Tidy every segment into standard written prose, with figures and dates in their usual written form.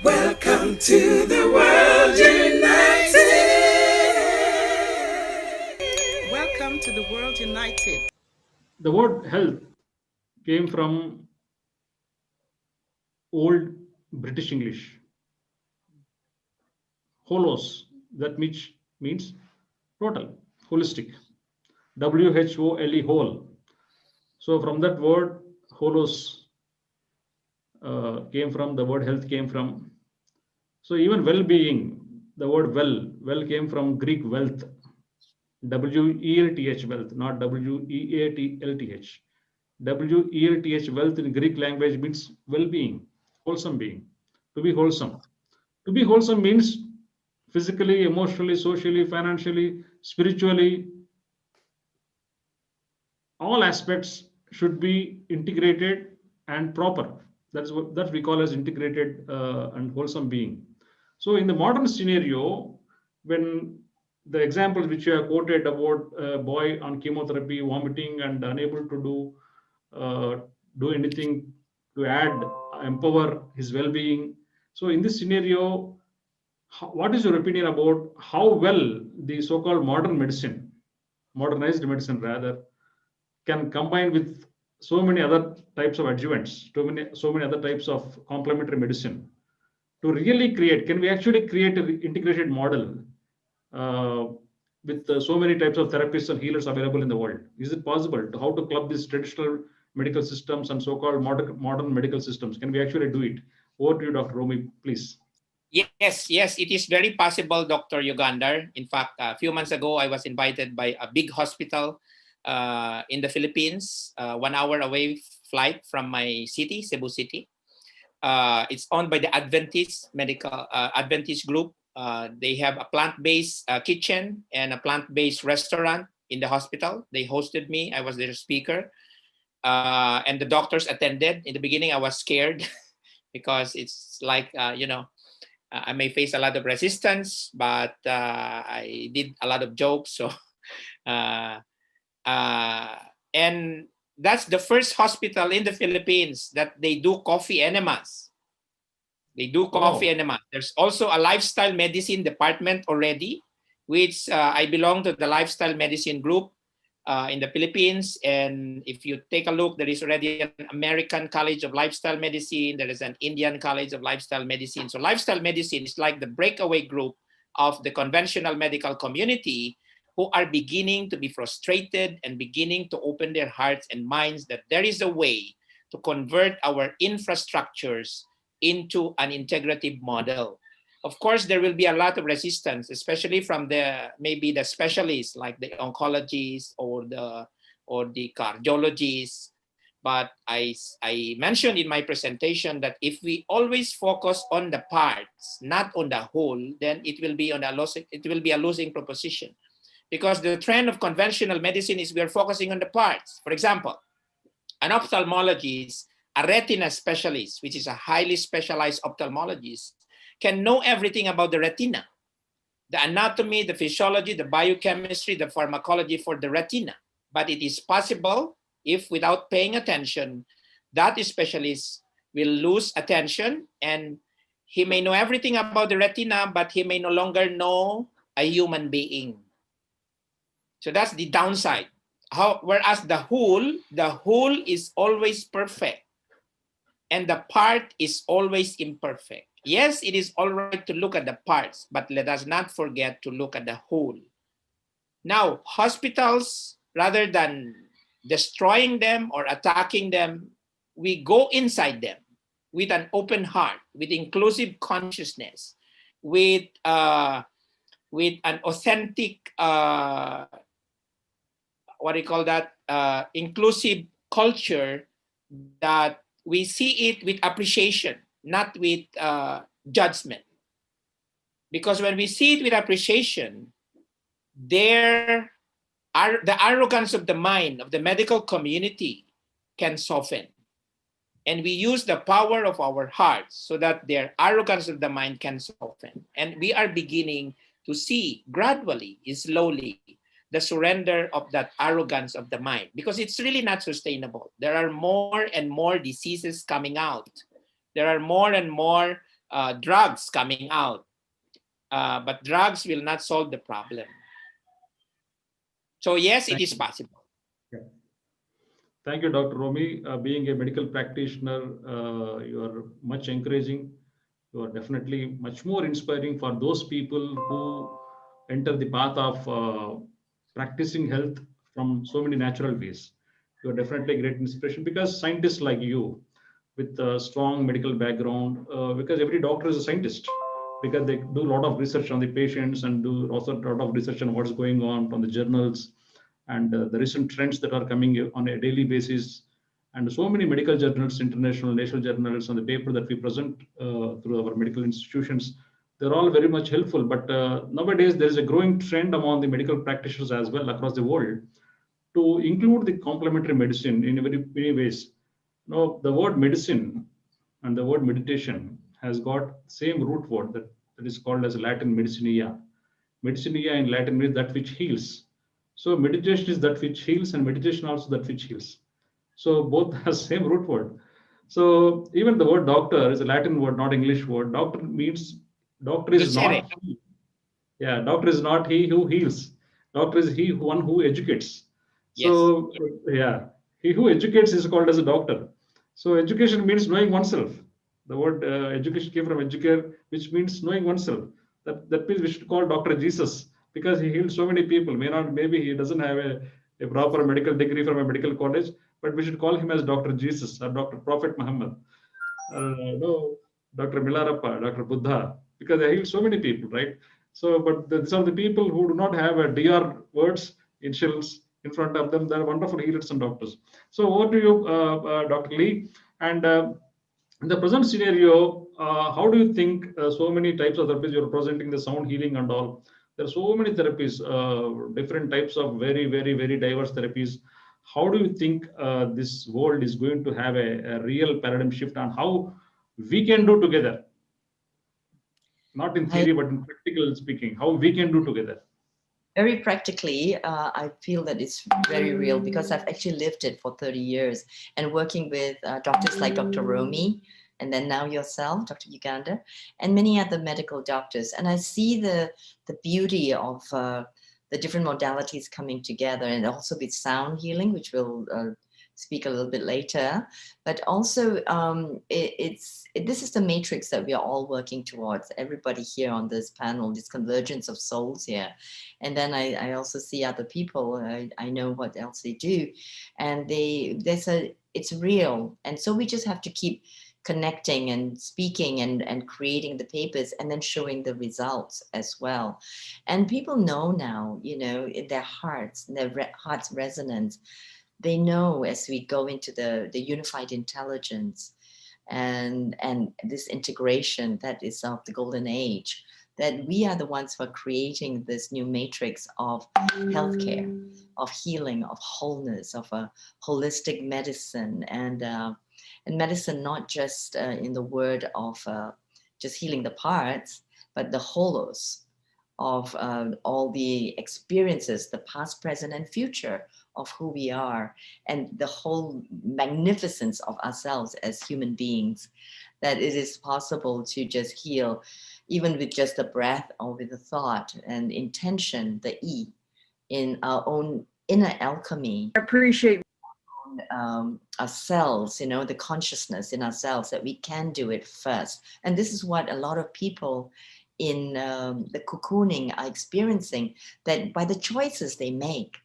Welcome to the world united. Welcome to the world united. The word health came from Old British English, holos, that which means total, holistic. WHOLE, whole. So from that word, holos came from, the word health came from. So even well-being, the word well came from Greek wealth, WELTH, wealth, not WEATLTH. WELTH, wealth in Greek language means well-being, wholesome being, to be wholesome. To be wholesome means physically, emotionally, socially, financially, spiritually, all aspects should be integrated and proper. That's what that we call as integrated and wholesome being. So in the modern scenario, when the examples which you have quoted about a boy on chemotherapy, vomiting, and unable to do anything to add, empower his well-being. So in this scenario, what is your opinion about how well the so-called modern medicine, modernized medicine rather, can combine with so many other types of adjuvants, so many other types of complementary medicine to really create? Can we actually create an integrated model uh, with so many types of therapists and healers available in the world? Is it possible to how to club these traditional medical systems and so-called modern medical systems? Can we actually do it? Over to you, Dr. Romy, please. Yes, it is very possible, Dr. Yugandhar. In fact, a few months ago, I was invited by a big hospital in the Philippines, 1 hour away flight from my city, Cebu City. It's owned by the Adventist group. They have a plant-based kitchen and a plant-based restaurant in the hospital. They hosted me. I was their speaker. And the doctors attended. In the beginning, I was scared because it's like, I may face a lot of resistance, but I did a lot of jokes. So, uh, and that's the first hospital in the Philippines that they do coffee enemas. They do coffee enemas. There's also a lifestyle medicine department already, which I belong to the lifestyle medicine group in the Philippines. And if you take a look, there is already an American College of Lifestyle Medicine. There is an Indian College of Lifestyle Medicine. So lifestyle medicine is like the breakaway group of the conventional medical community who are beginning to be frustrated and beginning to open their hearts and minds that there is a way to convert our infrastructures into an integrative model. Of course, there will be a lot of resistance, especially from maybe the specialists like the oncologists or the cardiologists. But I mentioned in my presentation that if we always focus on the parts, not on the whole, then it will be a losing proposition. Because the trend of conventional medicine is we are focusing on the parts. For example, an ophthalmologist, a retina specialist, which is a highly specialized ophthalmologist, can know everything about the retina, the anatomy, the physiology, the biochemistry, the pharmacology for the retina. But it is possible if without paying attention, that specialist will lose attention and he may know everything about the retina, but he may no longer know a human being. So that's the downside. Whereas the whole is always perfect and the part is always imperfect. Yes, it is all right to look at the parts, but let us not forget to look at the whole. Now, hospitals, rather than destroying them or attacking them, we go inside them with an open heart, with inclusive consciousness, with an authentic, inclusive culture that we see it with appreciation, not with judgment. Because when we see it with appreciation, the arrogance of the mind of the medical community can soften. And we use the power of our hearts so that their arrogance of the mind can soften. And we are beginning to see gradually, slowly, the surrender of that arrogance of the mind, because it's really not sustainable. There are more and more diseases coming out. There are more and more drugs coming out. But drugs will not solve the problem. So yes, it is possible. Yeah. Thank you, Dr. Romy. Being a medical practitioner, you are much encouraging. You are definitely much more inspiring for those people who enter the path of practicing health from so many natural ways. You are definitely a great inspiration because scientists like you, with a strong medical background, because every doctor is a scientist, because they do a lot of research on the patients and do also a lot of research on what's going on from the journals and the recent trends that are coming on a daily basis. And so many medical journals, international, national journals, and the paper that we present through our medical institutions, they're all very much helpful. But nowadays, there is a growing trend among the medical practitioners as well across the world to include the complementary medicine in very many ways. Now, the word medicine and the word meditation has got same root word that is called as Latin medicinia. Medicinia in Latin means that which heals. So meditation is that which heals, and meditation also that which heals. So both has same root word. So even the word doctor is a Latin word, not English word. Doctor means doctor is Docere. not he. Yeah, doctor is not he who heals. Doctor is he one who educates. Yes. So yeah, he who educates is called as a doctor. So education means knowing oneself. The word education came from educare, which means knowing oneself. That means we should call Dr. Jesus because he healed so many people. Maybe he doesn't have a proper medical degree from a medical college, but we should call him as Dr. Jesus or Dr. Prophet Muhammad. No, Dr. Milarappa, Dr. Buddha, because they healed so many people, right? So, but these are the people who do not have a DR words, initials in front of them. They're wonderful healers and doctors. So, over to you, Dr. Lee. And in the present scenario, how do you think so many types of therapies you're presenting, the sound healing and all? There are so many therapies, different types of very, very, very diverse therapies. How do you think this world is going to have a real paradigm shift on how we can do together? Not in theory, but in practical speaking, how we can do together. Very practically, I feel that it's very real because I've actually lived it for 30 years and working with doctors like Dr. Romy, and then now yourself, Dr. Yugandhar, and many other medical doctors. And I see the beauty of the different modalities coming together, and also with sound healing, which we'll speak a little bit later. But also, this is the matrix that we are all working towards, everybody here on this panel, this convergence of souls here. And then I also see other people, I know what else they do, and it's real. And so we just have to keep connecting and speaking and creating the papers and then showing the results as well. And people know now, you know, in their hearts, in their heart's resonance, they know as we go into the unified intelligence and this integration that is of the golden age, that we are the ones who are creating this new matrix of healthcare, of healing, of wholeness, of a holistic medicine, and medicine not just in the word of just healing the parts, but the holos of all the experiences, the past, present, and future of who we are, and the whole magnificence of ourselves as human beings, that it is possible to just heal even with just a breath or with a thought and intention, the E, in our own inner alchemy. I appreciate ourselves, you know, the consciousness in ourselves, that we can do it first. And this is what a lot of people in the cocooning are experiencing, that by the choices they make,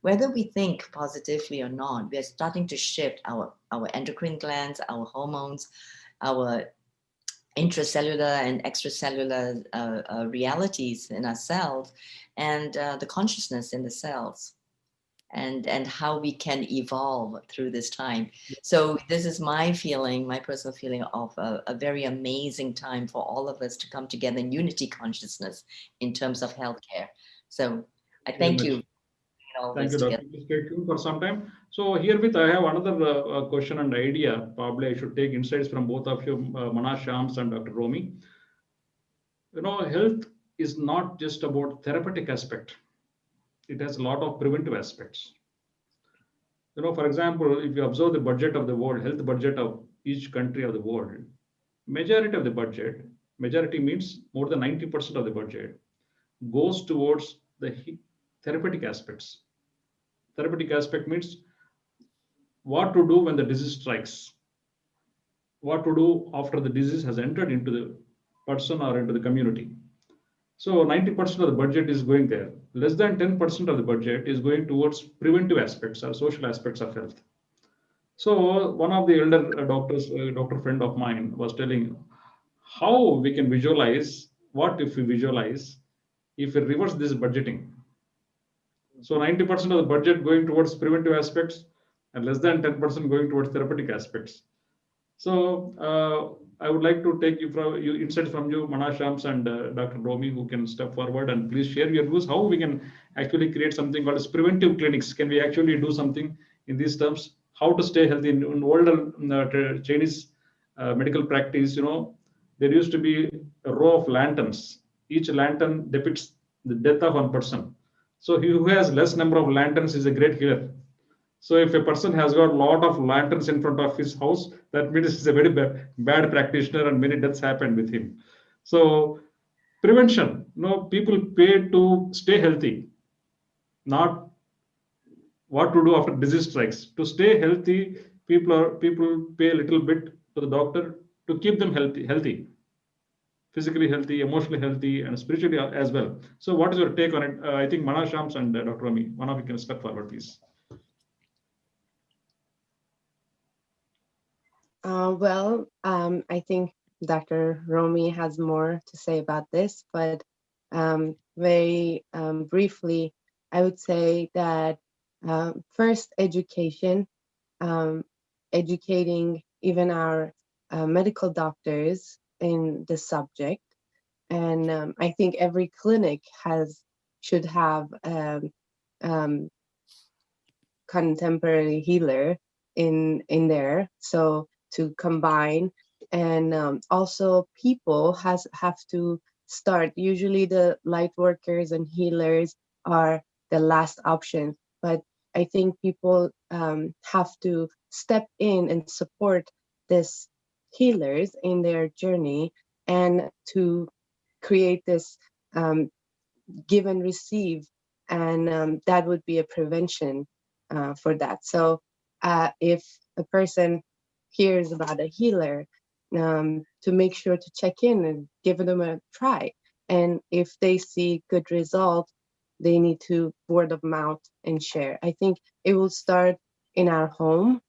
whether we think positively or not, we are starting to shift our endocrine glands, our hormones, our intracellular and extracellular realities in our cells, and the consciousness in the cells, and how we can evolve through this time. So this is my feeling, my personal feeling of a very amazing time for all of us to come together in unity consciousness in terms of healthcare. So I thank you. Thank you, Dr. Stay tuned for some time. So herewith, I have another question and idea. Probably I should take insights from both of you, Mana Shams and Dr. Romy. You know, health is not just about therapeutic aspect. It has a lot of preventive aspects. You know, for example, if you observe the budget of the world, health budget of each country of the world, majority of the budget majority means more than 90% of the budget goes towards the therapeutic aspects. Therapeutic aspect means what to do when the disease strikes, what to do after the disease has entered into the person or into the community. So 90% of the budget is going there. Less than 10% of the budget is going towards preventive aspects or social aspects of health. So one of the elder doctors, doctor friend of mine, was telling how we can visualize. What if we visualize if we reverse this budgeting? So 90% of the budget going towards preventive aspects and less than 10% going towards therapeutic aspects. So I would like to take you insights from you, Manashams and Dr. Romy, who can step forward and please share your views how we can actually create something called as preventive clinics. Can we actually do something in these terms? How to stay healthy in older Chinese medical practice? There used to be a row of lanterns. Each lantern depicts the death of one person. So he who has less number of lanterns is a great healer. So if a person has got a lot of lanterns in front of his house, that means he's a very bad practitioner and many deaths happen with him. So prevention, people pay to stay healthy, not what to do after disease strikes. To stay healthy, people pay a little bit to the doctor to keep them healthy, physically healthy, emotionally healthy, and spiritually as well. So what is your take on it? I think Manashams and Dr. Rami, one of you can step forward, please. I think Dr. Romy has more to say about this, but very briefly, I would say that first, education, educating even our medical doctors in the subject. And I think every clinic should have contemporary healer in there, so to combine. And also people have to start. Usually the light workers and healers are the last option, but I think people have to step in and support this healers in their journey, and to create this give and receive, and that would be a prevention for that. So if a person hears about a healer, to make sure to check in and give them a try. And if they see good result, they need to word of mouth and share. I think it will start in our home,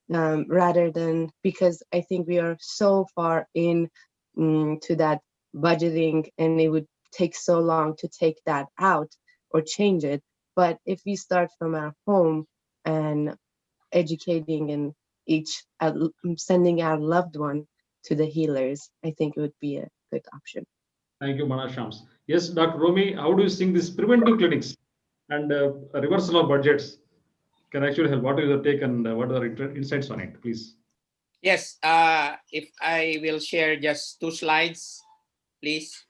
rather than, because I think we are so far in to that budgeting, and it would take so long to take that out or change it. But if we start from our home and educating and sending our loved one to the healers, I think it would be a good option. Thank you, Manashams. Yes, Dr. Romy, how do you think these preventive clinics and reversal of budgets can actually help? What is your take and what are the insights on it, please? Yes, if I will share just 2 slides, please,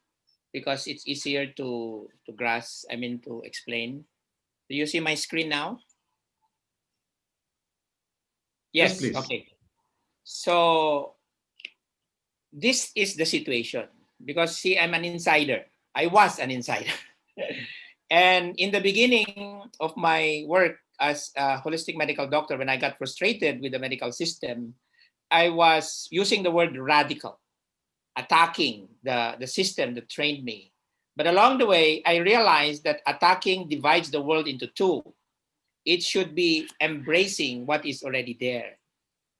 because it's easier to grasp, to explain. Do you see my screen now? Yes, please. Okay. So this is the situation, because see, I'm an insider. I was an insider. And in the beginning of my work as a holistic medical doctor, when I got frustrated with the medical system, I was using the word radical, attacking the system that trained me. But along the way, I realized that attacking divides the world into 2. It should be embracing what is already there.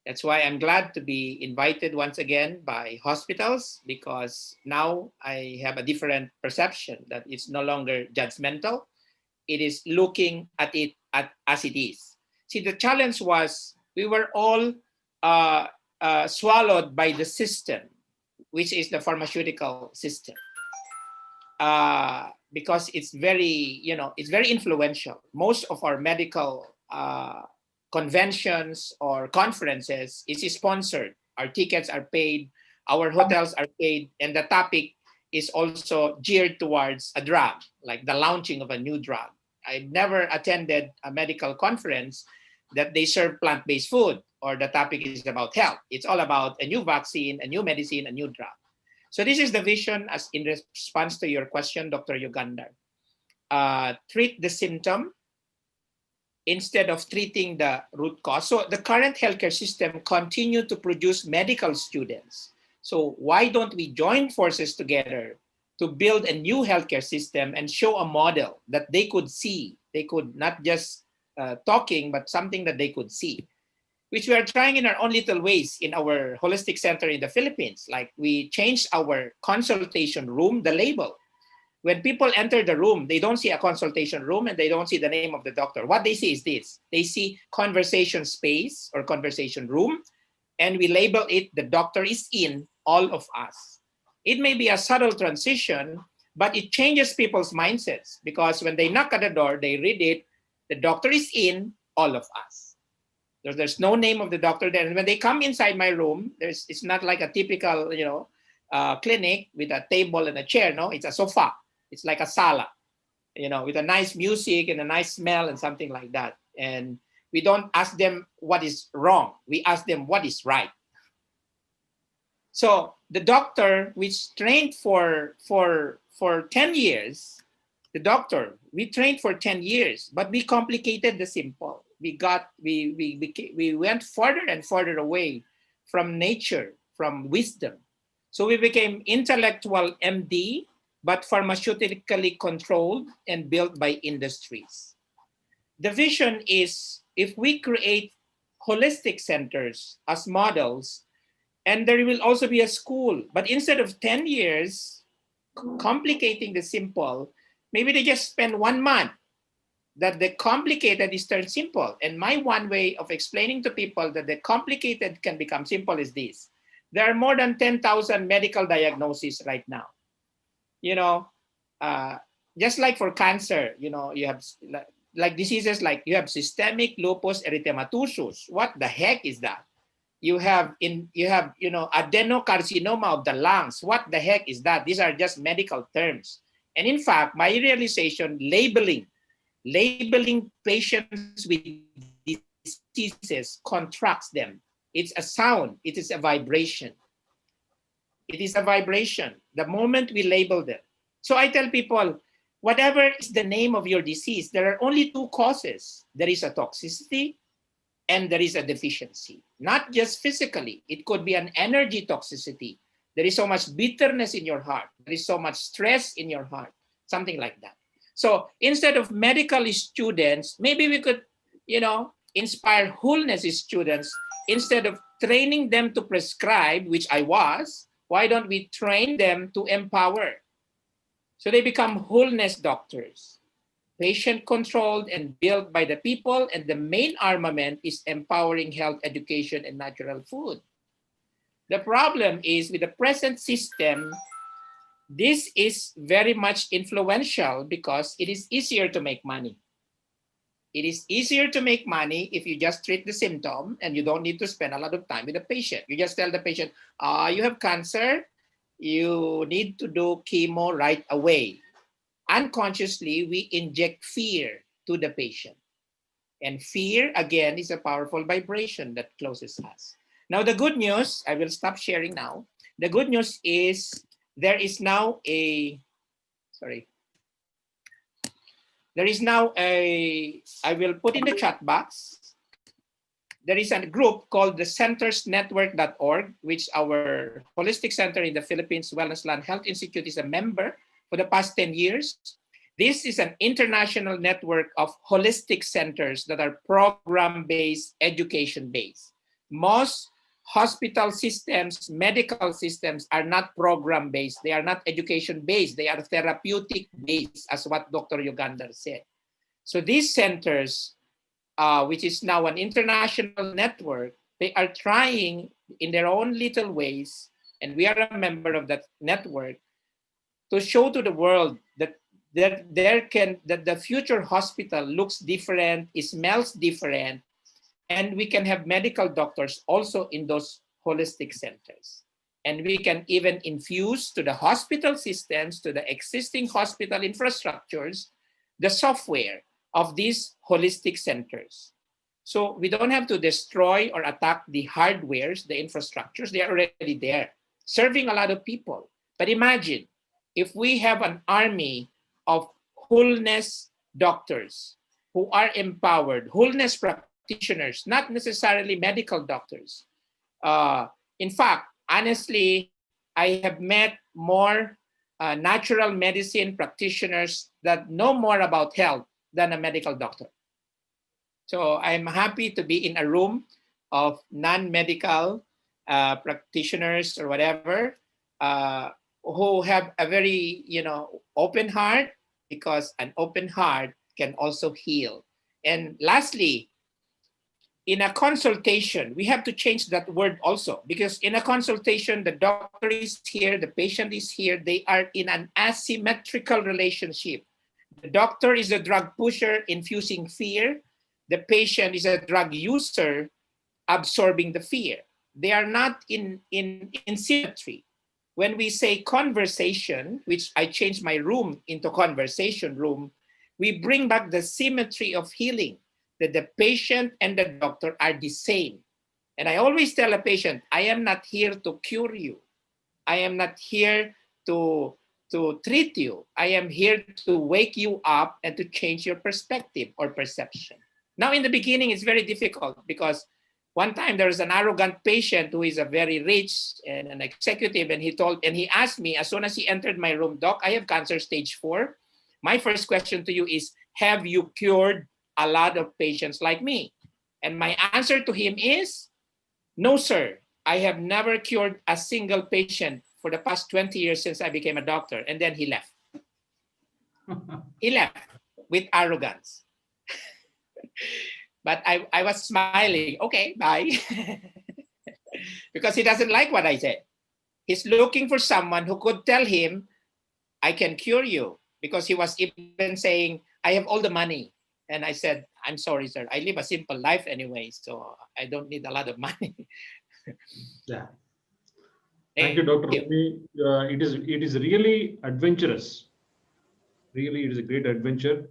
That's why I'm glad to be invited once again by hospitals, because now I have a different perception that it's no longer judgmental. It is looking at it as it is. See, the challenge was we were all swallowed by the system, which is the pharmaceutical system, because it's very, it's very influential. Most of our medical conventions or conferences is sponsored. Our tickets are paid, our hotels are paid, and the topic is also geared towards a drug, like the launching of a new drug. I've never attended a medical conference that they serve plant-based food or the topic is about health. It's all about a new vaccine, a new medicine, a new drug. So this is the vision as in response to your question, Dr. Yugandhar. Treat the symptom instead of treating the root cause. So the current healthcare system continue to produce medical students. So why don't we join forces together to build a new healthcare system and show a model that they could see? They could not just talking, but something that they could see, which we are trying in our own little ways in our holistic center in the Philippines. Like we changed our consultation room, the label. When people enter the room, they don't see a consultation room and they don't see the name of the doctor. What they see is this. They see conversation space or conversation room, and we label it, the doctor is in, all of us. It may be a subtle transition, but it changes people's mindsets because when they knock at the door, they read it, the doctor is in, all of us. There's no name of the doctor there. And when they come inside my room, it's not like a typical, clinic with a table and a chair. No, it's a sofa. It's like a sala, with a nice music and a nice smell and something like that. And we don't ask them what is wrong. We ask them what is right. So the doctor, which trained for 10 years, we trained for 10 years, but we complicated the simple. We went further and further away from nature, from wisdom. So we became intellectual MD, but pharmaceutically controlled and built by industries. The vision is if we create holistic centers as models, and there will also be a school, but instead of 10 years complicating the simple, maybe they just spend 1 month that the complicated is turned simple. And my one way of explaining to people that the complicated can become simple is this. There are more than 10,000 medical diagnoses right now. Just like for cancer, you have like diseases like you have systemic lupus erythematosus. What the heck is that? You have adenocarcinoma of the lungs. What the heck is that? These are just medical terms. And in fact, my realization, labeling patients with diseases contracts them. It's a sound. It is a vibration. It is a vibration. The moment we label them. So I tell people, whatever is the name of your disease, there are only 2 causes. There is a toxicity and there is a deficiency. Not just physically. It could be an energy toxicity. There is so much bitterness in your heart. There is so much stress in your heart. Something like that. So instead of medical students, maybe we could, inspire wholeness students. Instead of training them to prescribe, which I was, why don't we train them to empower? So they become wholeness doctors, patient-controlled and built by the people, and the main armament is empowering health, education, and natural food. The problem is with the present system, this is very much influential because it is easier to make money. It is easier to make money if you just treat the symptom and you don't need to spend a lot of time with the patient. You just tell the patient, you have cancer, you need to do chemo right away. Unconsciously, we inject fear to the patient. And fear, again, is a powerful vibration that closes us. Now, the good news, I will stop sharing now. The good news is there is now I will put in the chat box. There is a group called the centersnetwork.org, which our holistic center in the Philippines, Wellness Land Health Institute, is a member for the past 10 years. This is an international network of holistic centers that are program-based, education-based. Most hospital systems, medical systems are not program-based. They are not education-based. They are therapeutic-based, as what Dr. Yugandhar said. So these centers, which is now an international network, they are trying in their own little ways, and we are a member of that network, to show to the world that the future hospital looks different, it smells different, and we can have medical doctors also in those holistic centers. And we can even infuse to the hospital systems, to the existing hospital infrastructures, the software of these holistic centers. So we don't have to destroy or attack the hardwares, the infrastructures. They are already there, serving a lot of people. But imagine if we have an army of wholeness doctors who are empowered, wholeness practitioners, not necessarily medical doctors. In fact, honestly, I have met more natural medicine practitioners that know more about health than a medical doctor. So I'm happy to be in a room of non-medical practitioners or whatever who have a very, open heart, because an open heart can also heal. And lastly, in a consultation, we have to change that word also, because in a consultation, the doctor is here, the patient is here, they are in an asymmetrical relationship. The doctor is a drug pusher infusing fear. The patient is a drug user absorbing the fear. They are not in symmetry. When we say conversation, which I changed my room into conversation room, we bring back the symmetry of healing, that the patient and the doctor are the same. And I always tell a patient, I am not here to cure you. I am not here to treat you. I am here to wake you up and to change your perspective or perception. Now, in the beginning, it's very difficult because one time there was an arrogant patient who is a very rich and an executive, and he asked me as soon as he entered my room, Doc, I have cancer stage 4. My first question to you is, have you cured a lot of patients like me? And my answer to him is, no, sir. I have never cured a single patient for the past 20 years since I became a doctor. And then he left. He left with arrogance. But I was smiling. Okay, bye. Because he doesn't like what I said. He's looking for someone who could tell him, I can cure you. Because he was even saying, I have all the money. And I said, I'm sorry, sir. I live a simple life anyway, so I don't need a lot of money. Yeah. Thank you, Dr. Romy. It is really adventurous. Really, it is a great adventure.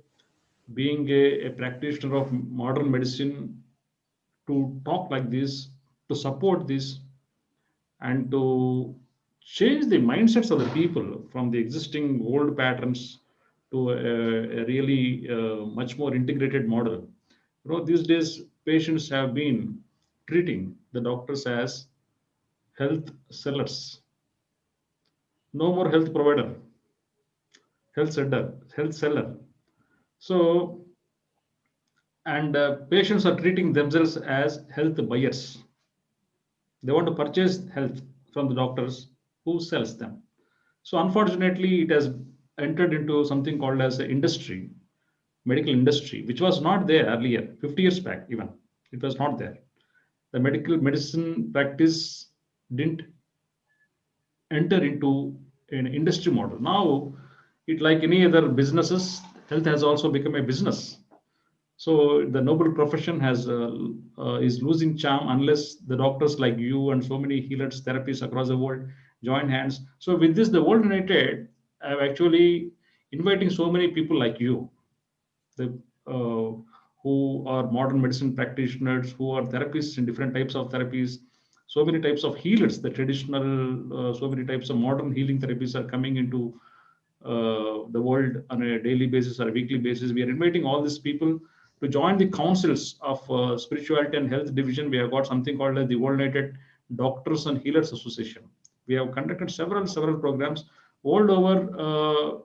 Being a practitioner of modern medicine, to talk like this, to support this, and to change the mindsets of the people from the existing old patterns to a really much more integrated model. These days patients have been treating the doctors as health sellers. No more health provider, health seller. So, and patients are treating themselves as health buyers. They want to purchase health from the doctors who sells them. So unfortunately, it has entered into something called as an industry, medical industry, which was not there earlier, 50 years back even. It was not there. The medical medicine practice didn't enter into an industry model. Now, it like any other businesses, health has also become a business. So the noble profession is losing charm unless the doctors like you and so many healers, therapists across the world join hands. So with this, the World United have actually inviting so many people like you, the who are modern medicine practitioners, who are therapists in different types of therapies, so many types of healers, the traditional, so many types of modern healing therapies are coming into the world on a daily basis or a weekly basis. We are inviting all these people to join the councils of spirituality and health division. We have got something called the World United Doctors and Healers Association. We have conducted several programs all over.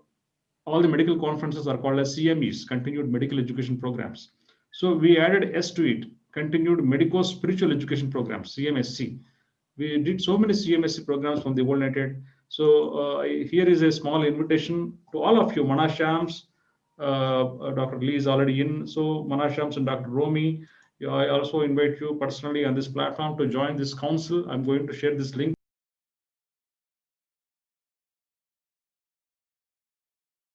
All the medical conferences are called as CMEs, Continued Medical Education Programs. So we added S to it, Continued Medico Spiritual Education Programs, CMSC. We did so many CMSC programs from the World United. So here is a small invitation to all of you, Manashams. Dr. Lee is already in. So Manashams and Dr. Romy, I also invite you personally on this platform to join this council. I'm going to share this link